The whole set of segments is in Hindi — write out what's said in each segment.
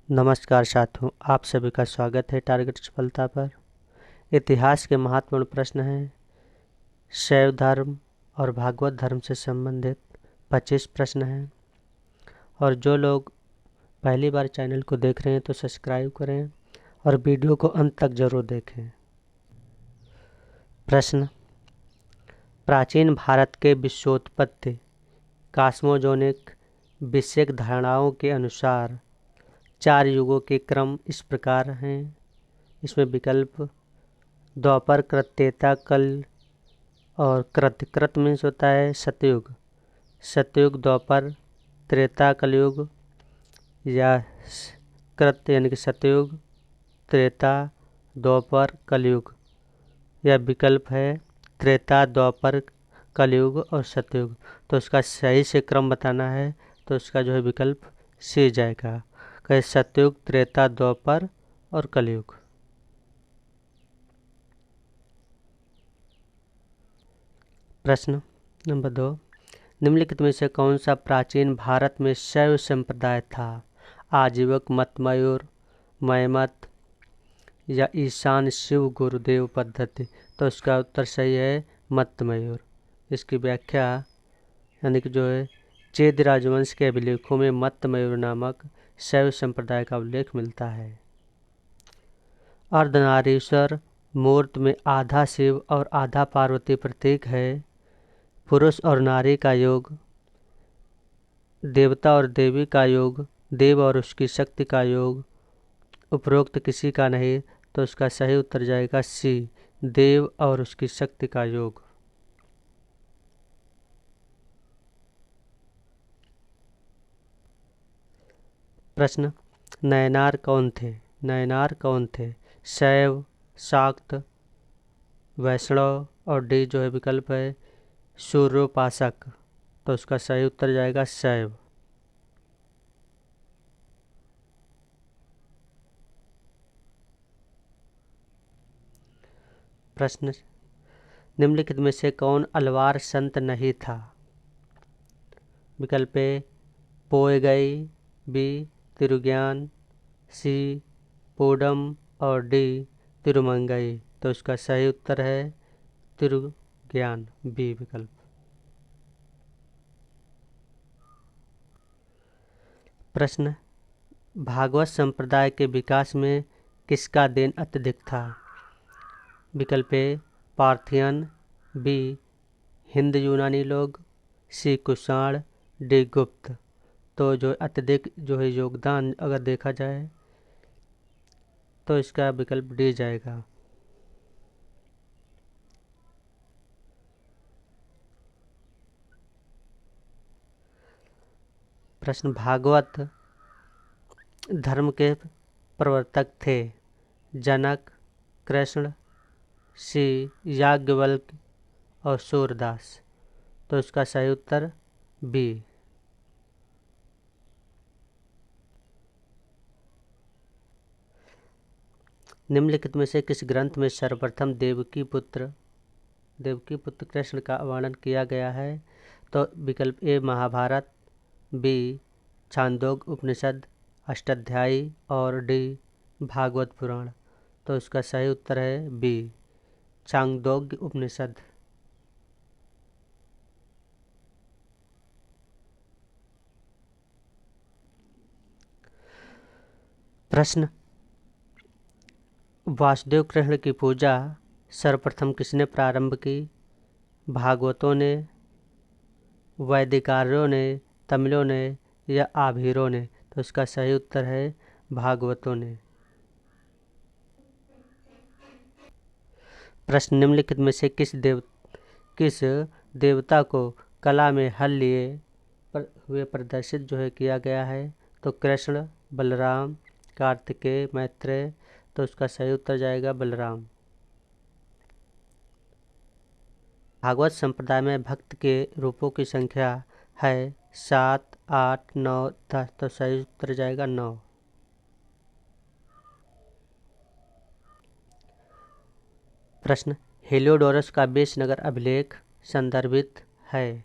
नमस्कार साथियों, आप सभी का स्वागत है टारगेट सफलता पर। इतिहास के महत्वपूर्ण प्रश्न हैं। शैव धर्म और भागवत धर्म से संबंधित 25 प्रश्न हैं। और जो लोग पहली बार चैनल को देख रहे हैं तो सब्सक्राइब करें और वीडियो को अंत तक जरूर देखें। प्रश्न: प्राचीन भारत के विश्वोत्पत्ति कॉस्मोगोनिक विषयक धारणाओं के अनुसार 4 युगों के क्रम इस प्रकार हैं। इसमें विकल्प द्वापर, कृत, त्रेता, कल और कृत। कृत मीन्स होता है सतयुग। सतयुग, द्वापर, त्रेता, कलयुग, या कृत यानी कि सतयुग, त्रेता, द्वापर, कलयुग। यह विकल्प है त्रेता, द्वापर, कलयुग और सतयुग। तो इसका सही से क्रम बताना है तो इसका जो है विकल्प सी जाएगा। कहे सतयुग, त्रेता, द्वापर और कलयुग। प्रश्न नंबर 2: निम्नलिखित में से कौन सा प्राचीन भारत में शैव संप्रदाय था? आजीवक मत, मयूर, मयमत या ईशान शिव गुरुदेव पद्धति। तो इसका उत्तर सही है मत मयूर। इसकी व्याख्या यानी कि जो है चेद राजवंश के अभिलेखों में मत मयूर नामक शैव संप्रदाय का उल्लेख मिलता है। अर्धनारीश्वर मूर्ति में आधा शिव और आधा पार्वती प्रतीक है। पुरुष और नारी का योग, देवता और देवी का योग, देव और उसकी शक्ति का योग, उपरोक्त किसी का नहीं। तो इसका सही उत्तर जाएगा सी, देव और उसकी शक्ति का योग। प्रश्न: नयनार कौन थे? नयनार कौन थे? शैव, शाक्त, वैष्णव और डी जो है विकल्प है सूर्योपासक। तो उसका सही उत्तर जाएगा शैव। प्रश्न: निम्नलिखित में से कौन अलवार संत नहीं था? विकल्प ए पोएगई, बी तिरुज्ञान, सी पूडम और डी तिरुमंगई। तो इसका सही उत्तर है तिरुज्ञान, बी विकल्प। प्रश्न: भागवत संप्रदाय के विकास में किसका देन अत्यधिक था? विकल्प ए पार्थियन, बी हिंद यूनानी लोग, सी कुषाण, डी गुप्त। तो जो अत्यधिक जो है योगदान अगर देखा जाए तो इसका विकल्प डी जाएगा। प्रश्न: भागवत धर्म के प्रवर्तक थे जनक, कृष्ण, सी याज्ञवल्क्य और सूरदास। तो इसका सही उत्तर बी। निम्नलिखित में से किस ग्रंथ में सर्वप्रथम देवकी पुत्र कृष्ण का वर्णन किया गया है? तो विकल्प ए महाभारत, बी छांदोग्य उपनिषद अष्टाध्यायी और डी भागवत पुराण। तो इसका सही उत्तर है बी छांदोग्य उपनिषद। प्रश्न: वासुदेव कृष्ण की पूजा सर्वप्रथम किसने प्रारंभ की? भागवतों ने, वैदिकार्यों ने, तमिलों ने या आभीरों ने? तो इसका सही उत्तर है भागवतों ने। प्रश्न: निम्नलिखित में से किस देवता को कला में हल लिए हुए प्रदर्शित जो है किया गया है? तो कृष्ण, बलराम, कार्तिकेय, मैत्रेय। तो उसका सही उत्तर जाएगा बलराम। भागवत संप्रदाय में भक्त के रूपों की संख्या है 7, 8, 9, 10। तो सही उत्तर जाएगा 9। प्रश्न: हेलियोडोरस का वेशनगर अभिलेख संदर्भित है?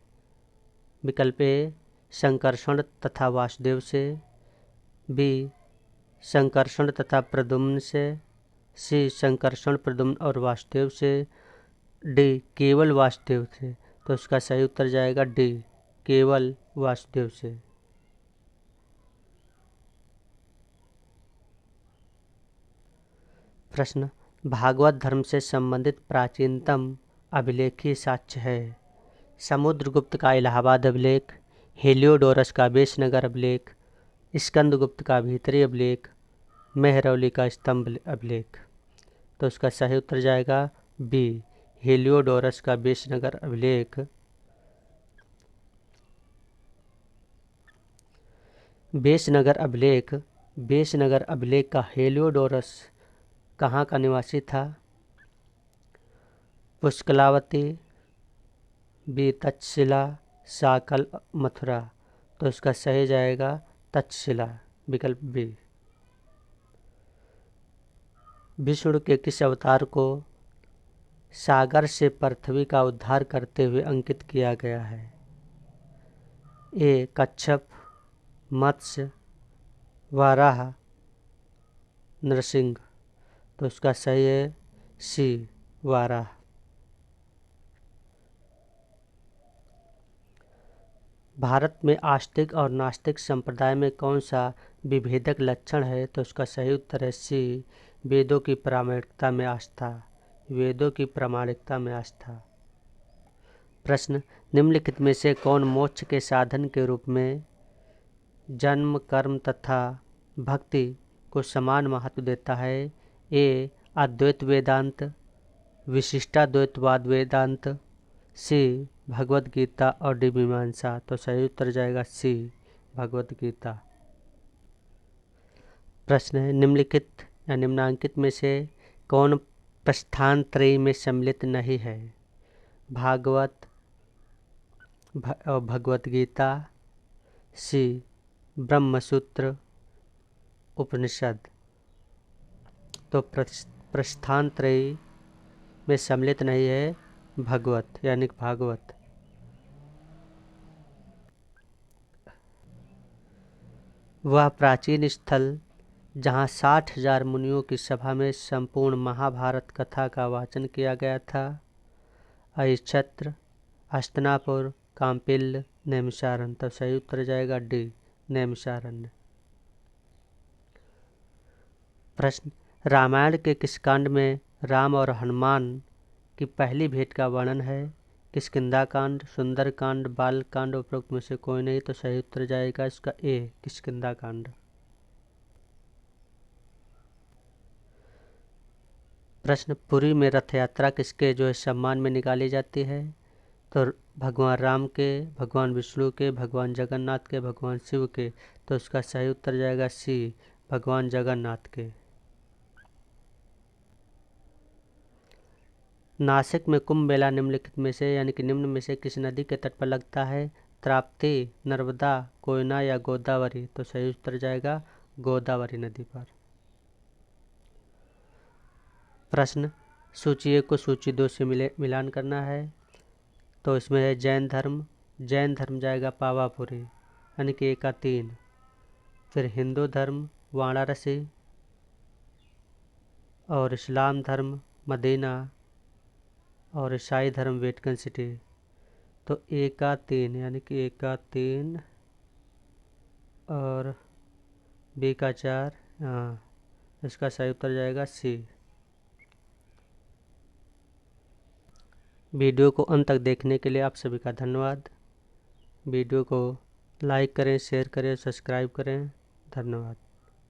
विकल्प ए संकर्षण तथा वासुदेव से, बी संकर्षण तथा प्रद्युम्न से। सी संकर्षण, प्रद्युम्न और वासुदेव से। डी केवल वासुदेव से। तो इसका सही उत्तर जाएगा डी केवल वासुदेव से। प्रश्न, भागवत धर्म से संबंधित प्राचीनतम अभिलेखीय साक्ष्य है। समुद्रगुप्त का इलाहाबाद अभिलेख, हेलियोडोरस का बेशनगर अभिलेख, स्कंदगुप्त का भीतरी अभिलेख, मेहरौली का स्तंभ अभिलेख। तो इसका सही उत्तर जाएगा बी हेलियोडोरस का बेशनगर अभिलेख। बेशनगर अभिलेख का हेलियोडोरस कहाँ का निवासी था? पुष्कलावती, बी तक्षशिला, साकल, मथुरा। तो इसका सही जाएगा तक्षशिला, विकल्प बी। विष्णु के किस अवतार को सागर से पृथ्वी का उद्धार करते हुए अंकित किया गया है? ए कच्छप, मत्स्य, वाराह, नरसिंह। तो इसका सही है सी वाराह। भारत में आस्तिक और नास्तिक संप्रदाय में कौन सा विभेदक लक्षण है? तो इसका सही उत्तर है सी वेदों की प्रामाणिकता में आस्था। वेदों की प्रामाणिकता में आस्था। प्रश्न, निम्नलिखित में से कौन मोक्ष के साधन के रूप में जन्म, कर्म तथा भक्ति को समान महत्व देता है? ए अद्वैत वेदांत, विशिष्टाद्वैतवाद वेदांत, सी भगवद गीता और डी मीमांसा। तो सही उत्तर जाएगा सी भगवद गीता। प्रश्न है, निम्नलिखित या निम्नांकित में से कौन प्रस्थान त्रयी में सम्मिलित नहीं है? भागवत और भगवद गीता, सी ब्रह्मसूत्र, उपनिषद। तो प्रस्थान त्रयी में सम्मिलित नहीं है भगवत यानी भागवत। वह प्राचीन स्थल जहाँ 60,000 मुनियों की सभा में संपूर्ण महाभारत कथा का वाचन किया गया था। अहिच्छत्र, हस्तिनापुर, काम्पिल्य, नैमिषारण्य। तो सही उत्तर जाएगा डी नैमिषारण्य। प्रश्न, रामायण के किस कांड में राम और हनुमान की पहली भेंट का वर्णन है? किष्किंधा कांड, सुंदर कांड, बाल कांड, उपरोक्त में से कोई नहीं। तो सही उत्तर जाएगा इसका ए किष्किंधा कांड। प्रश्न, पुरी में रथ यात्रा किसके जो है सम्मान में निकाली जाती है? तो भगवान राम के, भगवान विष्णु के, भगवान जगन्नाथ के, भगवान शिव के। तो इसका सही उत्तर जाएगा सी भगवान जगन्नाथ के। नासिक में कुंभ मेला निम्नलिखित में से यानी कि निम्न में से किस नदी के तट पर लगता है? ताप्ती, नर्मदा, कोयना या गोदावरी। तो सही उत्तर जाएगा गोदावरी नदी पर। प्रश्न, सूची 1 को सूची 2 से मिलान करना है। तो इसमें है जैन धर्म। जैन धर्म जाएगा पावापुरी यानी कि 1 का 3। फिर हिंदू धर्म वाराणसी और इस्लाम धर्म मदीना और ईसाई धर्म वेटिकन सिटी। तो 1 का 3 यानी कि 1 का 3 और बी का 4। हाँ, इसका सही उत्तर जाएगा सी। वीडियो को अंत तक देखने के लिए आप सभी का धन्यवाद। वीडियो को लाइक करें, शेयर करें, सब्सक्राइब करें। धन्यवाद।